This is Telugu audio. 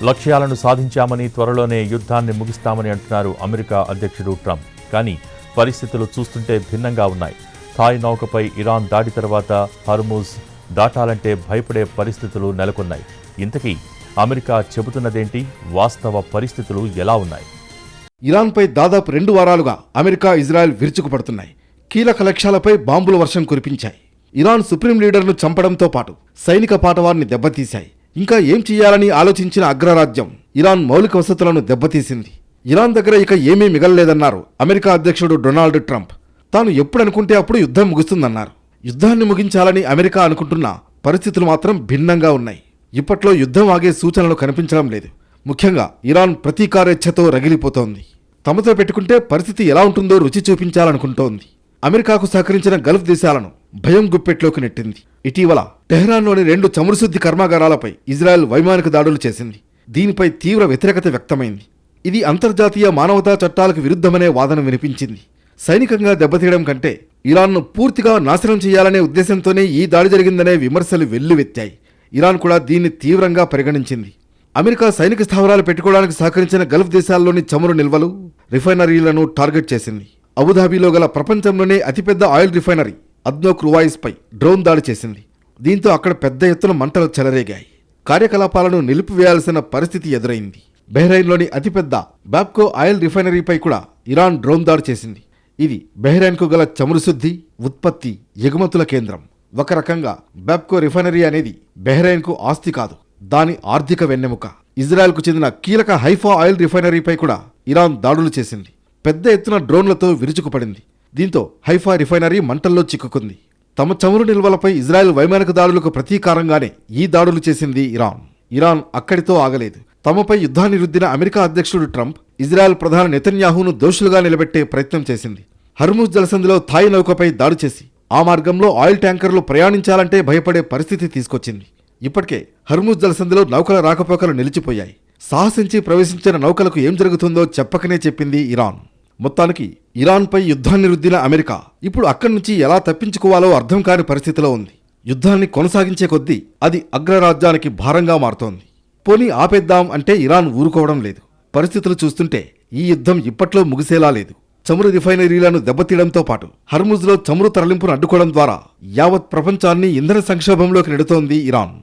లక్ష్యాలను సాధించామని, త్వరలోనే యుద్ధాన్ని ముగిస్తామని అంటున్నారు అమెరికా అధ్యక్షుడు ట్రంప్. కానీ పరిస్థితులు చూస్తుంటే భిన్నంగా ఉన్నాయి. థాయ్ నౌకపై ఇరాన్ దాడి తర్వాత హర్ముజ్ దాటాలంటే భయపడే పరిస్థితులు నెలకొన్నాయి. ఇంతకీ అమెరికా చెబుతున్నదేంటి? వాస్తవ పరిస్థితులు ఎలా ఉన్నాయి? ఇరాన్పై దాదాపు 2 వారాలుగా అమెరికా, ఇజ్రాయెల్ విరుచుకుపడుతున్నాయి. కీలక లక్ష్యాలపై బాంబుల వర్షం కురిపించాయి. ఇరాన్ సుప్రీం లీడర్ను చంపడంతో పాటు సైనిక పాటవాన్ని దెబ్బతీశాయి. ఇంకా ఏం చెయ్యాలని ఆలోచించిన అగ్రరాజ్యం ఇరాన్ మౌలిక వసతులను దెబ్బతీసింది. ఇరాన్ దగ్గర ఇక ఏమీ మిగలలేదన్నారు అమెరికా అధ్యక్షుడు డొనాల్డ్ ట్రంప్. తాను ఎప్పుడనుకుంటే అప్పుడు యుద్ధం ముగుస్తుందన్నారు. యుద్ధాన్ని ముగించాలని అమెరికా అనుకుంటున్న పరిస్థితులు మాత్రం భిన్నంగా ఉన్నాయి. ఇప్పట్లో యుద్ధం ఆగే సూచనలు కనిపించడం లేదు. ముఖ్యంగా ఇరాన్ ప్రతీకారేచ్ఛతో రగిలిపోతోంది. తమతో పెట్టుకుంటే పరిస్థితి ఎలా ఉంటుందో రుచి చూపించాలనుకుంటోంది. అమెరికాకు సహకరించిన గల్ఫ్ దేశాలను భయం గుప్పెట్లోకి నెట్టింది. ఇటీవల టెహ్రాన్లోని 2 చమురుశుద్ధి కర్మాగారాలపై ఇజ్రాయెల్ వైమానిక దాడులు చేసింది. దీనిపై తీవ్ర వ్యతిరేకత వ్యక్తమైంది. ఇది అంతర్జాతీయ మానవతా చట్టాలకు విరుద్ధమనే వాదన వినిపించింది. సైనికంగా దెబ్బతీయడం కంటే ఇరాన్ను పూర్తిగా నాశనం చేయాలనే ఉద్దేశంతోనే ఈ దాడి జరిగిందనే విమర్శలు వెల్లువెత్తాయి. ఇరాన్ కూడా దీన్ని తీవ్రంగా పరిగణించింది. అమెరికా సైనిక స్థావరాలు పెట్టుకోవడానికి సహకరించిన గల్ఫ్ దేశాల్లోని చమురు నిల్వలు, రిఫైనరీలను టార్గెట్ చేసింది. అబుధాబీలో గల ప్రపంచంలోనే అతిపెద్ద ఆయిల్ రిఫైనరీ అద్నోక్ రువాయిస్పై డ్రోన్ దాడి చేసింది. దీంతో అక్కడ పెద్ద ఎత్తున మంటలు చెలరేగాయి. కార్యకలాపాలను నిలిపివేయాల్సిన పరిస్థితి ఎదురైంది. బహ్రెయిన్లోని అతిపెద్ద బాబ్కో ఆయిల్ రిఫైనరీపై కూడా ఇరాన్ డ్రోన్ దాడి చేసింది. ఇది బహ్రెయిన్కు గల చమురు శుద్ధి, ఉత్పత్తి, ఎగుమతుల కేంద్రం. ఒక రకంగా బాబ్కో రిఫైనరీ అనేది బహ్రెయిన్కు ఆస్తి కాదు, దాని ఆర్థిక వెన్నెముక. ఇజ్రాయెల్కు చెందిన కీలక హైఫా ఆయిల్ రిఫైనరీపై కూడా ఇరాన్ దాడులు చేసింది. పెద్ద ఎత్తున డ్రోన్లతో విరుచుకుపడింది. దీంతో హైఫా రిఫైనరీ మంటల్లో చిక్కుకుంది. తమ చమురు నిల్వలపై ఇజ్రాయెల్ వైమానిక దాడులకు ప్రతీకారంగానే ఈ దాడులు చేసింది ఇరాన్. ఇరాన్ అక్కడితో ఆగలేదు. తమపై యుద్ధాన్ని రుద్దిన అమెరికా అధ్యక్షుడు ట్రంప్ ఇజ్రాయెల్ ప్రధాని నెతన్యాహును దోషులుగా నిలబెట్టే ప్రయత్నం చేసింది. హర్ముజ్ జలసంధిలో థాయ్ నౌకపై దాడి చేసి ఆ మార్గంలో ఆయిల్ ట్యాంకర్లు ప్రయాణించాలంటే భయపడే పరిస్థితి తీసుకొచ్చింది. ఇప్పటికే హర్ముజ్ జలసంధిలో నౌకల రాకపోకలు నిలిచిపోయాయి. సాహసించి ప్రవేశించిన నౌకలకు ఏం జరుగుతుందో చెప్పకనే చెప్పింది ఇరాన్. మొత్తానికి ఇరాన్పై యుద్ధాన్ని రుద్దిన అమెరికా ఇప్పుడు అక్కడి నుంచి ఎలా తప్పించుకోవాలో అర్థం కాని పరిస్థితిలో ఉంది. యుద్ధాన్ని కొనసాగించే కొద్దీ అది అగ్రరాజ్యానికి భారంగా మారుతోంది. పోనీ ఆపేద్దాం అంటే ఇరాన్ ఊరుకోవడం లేదు. పరిస్థితులు చూస్తుంటే ఈ యుద్ధం ఇప్పట్లో ముగిసేలా లేదు. చమురు రిఫైనరీలను దెబ్బతీయడంతో పాటు హర్ముజ్లో చమురు తరలింపును అడ్డుకోవడం ద్వారా యావత్ ప్రపంచాన్ని ఇంధన సంక్షోభంలోకి నెడుతోంది ఇరాన్.